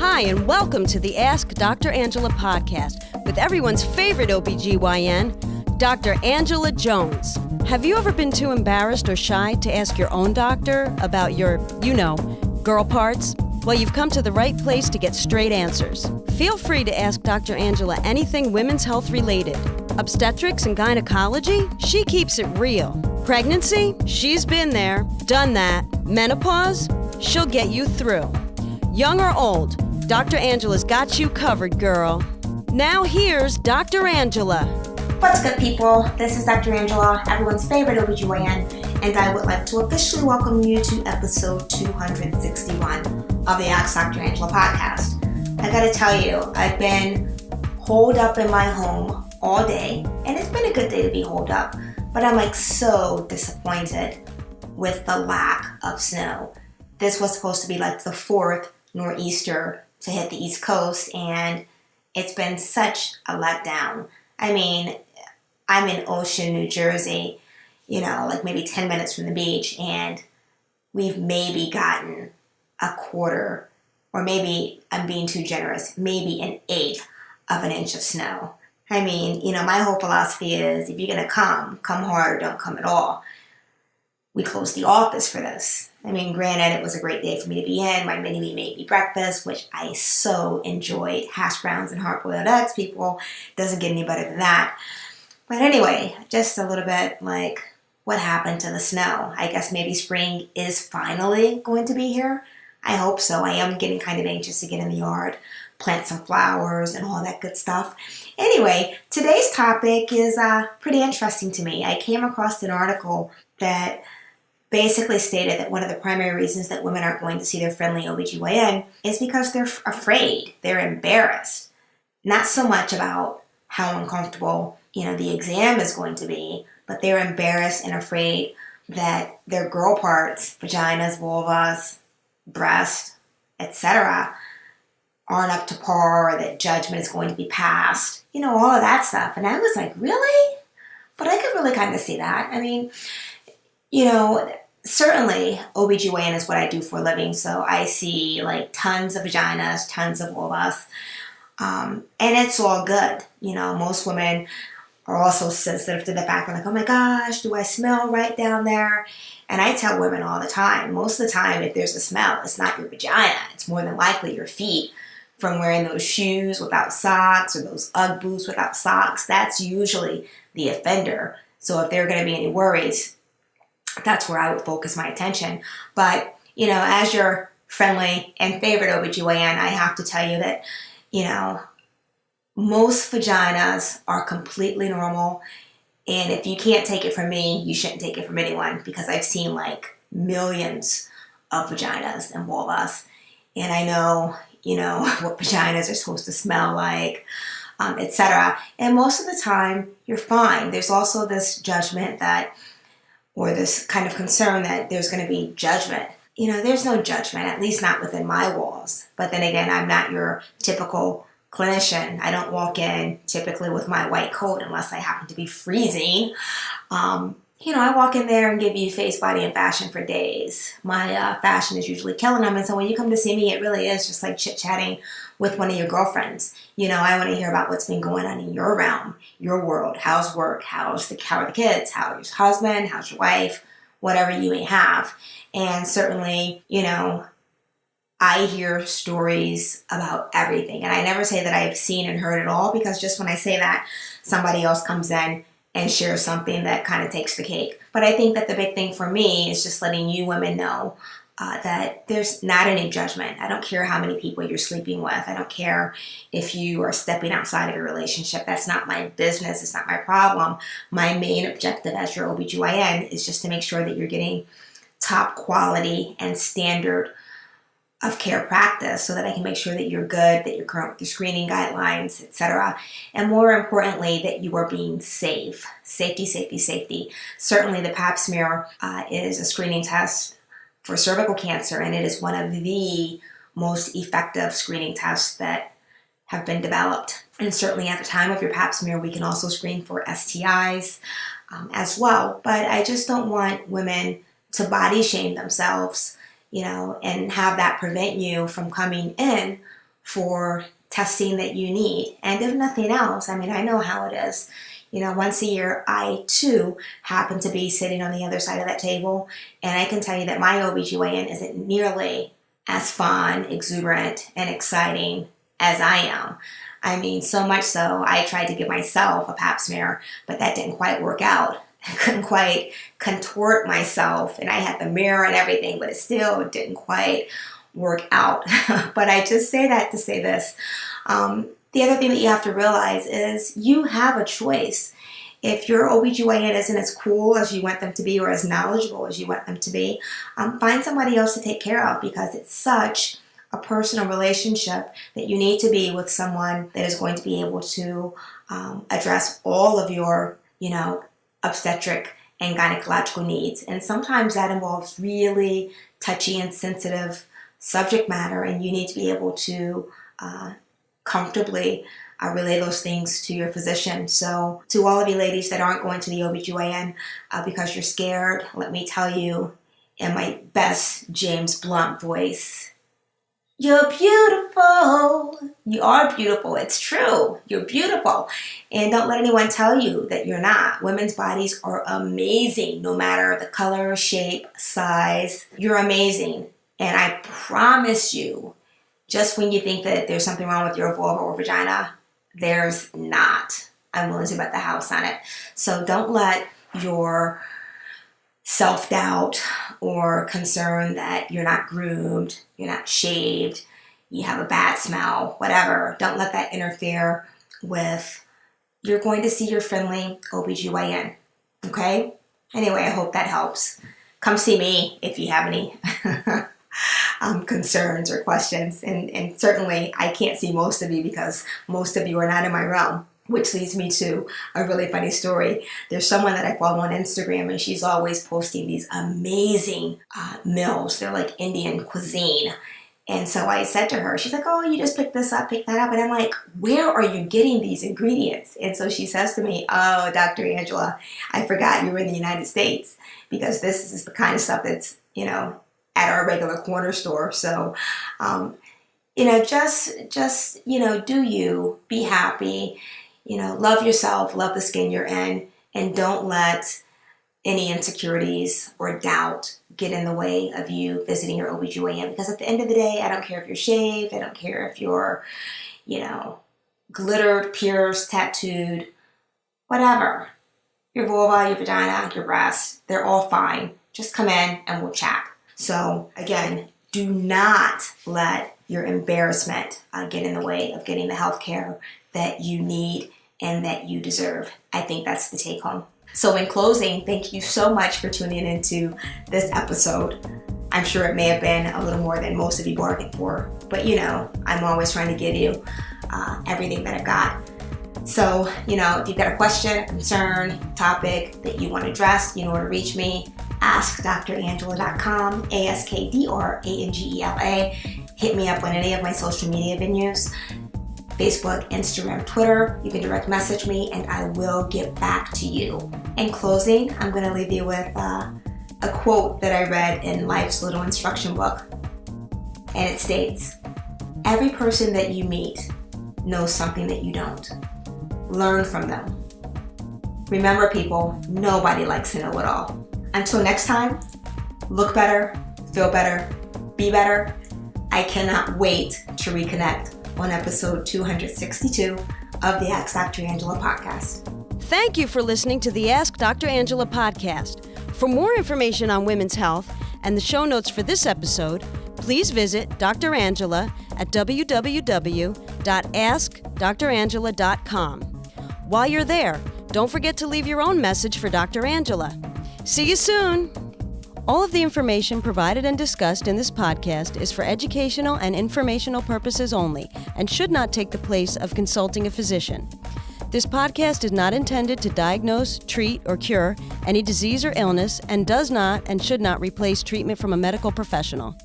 Hi, and welcome to the Ask Dr. Angela podcast with everyone's favorite OBGYN, Dr. Angela Jones. Have you ever been too embarrassed or shy to ask your own doctor about your, girl parts? Well, you've come to the right place to get straight answers. Feel free to ask Dr. Angela anything women's health related. Obstetrics and gynecology? She keeps it real. Pregnancy? She's been there, done that. Menopause? She'll get you through. Young or old, Dr. Angela's got you covered, girl. Now here's Dr. Angela. What's good, people? This is Dr. Angela, everyone's favorite OBGYN, and I would like to officially welcome you to episode 261 of the Ask Dr. Angela podcast. I gotta tell you, I've been holed up in my home all day, and it's been a good day to be holed up, but I'm so disappointed with the lack of snow. This was supposed to be the fourth nor'easter to hit the East Coast, and it's been such a letdown. I mean, I'm in Ocean, New Jersey, maybe 10 minutes from the beach, and we've maybe gotten a quarter, or maybe I'm being too generous, maybe an eighth of an inch of snow. I mean, my whole philosophy is if you're going to come hard or don't come at all. We closed the office for this. I mean, granted, it was a great day for me to be in. My mini-me made me breakfast, which I so enjoyed. Hash browns and hard-boiled eggs, people. Doesn't get any better than that. But anyway, just a little bit what happened to the snow? I guess maybe spring is finally going to be here. I hope so. I am getting kind of anxious to get in the yard, plant some flowers and all that good stuff. Anyway, today's topic is pretty interesting to me. I came across an article that basically stated that one of the primary reasons that women aren't going to see their friendly OBGYN is because they're afraid, they're embarrassed. Not so much about how uncomfortable, the exam is going to be, but they're embarrassed and afraid that their girl parts, vaginas, vulvas, breast, etc., aren't up to par, or that judgment is going to be passed, all of that stuff. And I was like, really? But I could really kind of see that. I mean, certainly OBGYN is what I do for a living, so I see tons of vaginas, tons of vulvas, and it's all good. Most women are also sensitive to the fact that oh my gosh, do I smell right down there? And I tell women all the time, most of the time if there's a smell, it's not your vagina, it's more than likely your feet from wearing those shoes without socks or those Ugg boots without socks. That's usually the offender. So if there are going to be any worries, that's where I would focus my attention. But, as your friendly and favorite OBGYN, I have to tell you that, most vaginas are completely normal. And if you can't take it from me, you shouldn't take it from anyone, because I've seen millions of vaginas and vulvas. And I know, what vaginas are supposed to smell like, etc. And most of the time, you're fine. There's also this judgment or this kind of concern that there's going to be judgment. There's no judgment, at least not within my walls. But then again, I'm not your typical clinician. I don't walk in typically with my white coat unless I happen to be freezing. I walk in there and give you face, body, and fashion for days. My fashion is usually killing them. And so when you come to see me, it really is just chit-chatting with one of your girlfriends. I want to hear about what's been going on in your realm, your world. How's work? How are the kids? How's your husband? How's your wife? Whatever you may have. And certainly, I hear stories about everything. And I never say that I've seen and heard it all, because just when I say that, somebody else comes in and shares something that kind of takes the cake. But I think that the big thing for me is just letting you women know that there's not any judgment. I don't care how many people you're sleeping with. I don't care if you are stepping outside of your relationship. That's not my business. It's not my problem. My main objective as your OBGYN is just to make sure that you're getting top quality and standard of care practice, so that I can make sure that you're good, that you're current with your screening guidelines, etc. And more importantly, that you are being safe. Safety, safety, safety. Certainly the pap smear is a screening test for cervical cancer, and it is one of the most effective screening tests that have been developed. And certainly at the time of your pap smear, we can also screen for STIs as well. But I just don't want women to body shame themselves, and have that prevent you from coming in for testing that you need. And if nothing else, I mean, I know how it is. Once a year, I too happen to be sitting on the other side of that table. And I can tell you that my OBGYN isn't nearly as fun, exuberant, and exciting as I am. I mean, so much so, I tried to give myself a pap smear, but that didn't quite work out. I couldn't quite contort myself, and I had the mirror and everything, but it still didn't quite work out. But I just say that to say this. The other thing that you have to realize is you have a choice. If your OBGYN isn't as cool as you want them to be or as knowledgeable as you want them to be, find somebody else to take care of, because it's such a personal relationship that you need to be with someone that is going to be able to address all of your, obstetric and gynecological needs. And sometimes that involves really touchy and sensitive subject matter, and you need to be able to comfortably relay those things to your physician. So to all of you ladies that aren't going to the OBGYN because you're scared, let me tell you in my best James Blunt voice, you're beautiful. You are beautiful. It's true. You're beautiful. And don't let anyone tell you that you're not. Women's bodies are amazing, no matter the color, shape, size. You're amazing. And I promise you, just when you think that there's something wrong with your vulva or vagina, there's not. I'm willing to bet the house on it. So don't let your self-doubt or concern that you're not groomed, you're not shaved, you have a bad smell, whatever, don't let that interfere with you're going to see your friendly OBGYN. Okay? Anyway, I hope that helps. Come see me if you have any concerns or questions. And certainly I can't see most of you because most of you are not in my realm, which leads me to a really funny story. There's someone that I follow on Instagram, and she's always posting these amazing meals. They're like Indian cuisine. And so I said to her, she's like, oh, you just pick this up, pick that up. And I'm like, where are you getting these ingredients? And so she says to me, oh, Dr. Angela, I forgot you were in the United States, because this is the kind of stuff that's, at our regular corner store. So, just, do you, be happy, love yourself, love the skin you're in, and don't let any insecurities or doubt get in the way of you visiting your OBGYN. Because at the end of the day, I don't care if you're shaved, I don't care if you're, glittered, pierced, tattooed, whatever. Your vulva, your vagina, your breast, they're all fine. Just come in and we'll chat. So again, do not let your embarrassment get in the way of getting the health care that you need and that you deserve. I think that's the take home. So in closing, thank you so much for tuning into this episode. I'm sure it may have been a little more than most of you bargained for, but I'm always trying to give you everything that I've got. So, if you've got a question, a concern, topic that you want addressed, you know where to reach me. AskDrAngela.com, AskDrAngela. Hit me up on any of my social media venues, Facebook, Instagram, Twitter. You can direct message me and I will get back to you. In closing, I'm going to leave you with a quote that I read in Life's Little Instruction Book. And it states, every person that you meet knows something that you don't. Learn from them. Remember, people, nobody likes to know it all. Until next time, look better, feel better, be better. I cannot wait to reconnect on episode 262 of the Ask Dr. Angela podcast. Thank you for listening to the Ask Dr. Angela podcast. For more information on women's health and the show notes for this episode, please visit Dr. Angela at www.askdrangela.com. While you're there, don't forget to leave your own message for Dr. Angela. See you soon! All of the information provided and discussed in this podcast is for educational and informational purposes only and should not take the place of consulting a physician. This podcast is not intended to diagnose, treat, or cure any disease or illness and does not and should not replace treatment from a medical professional.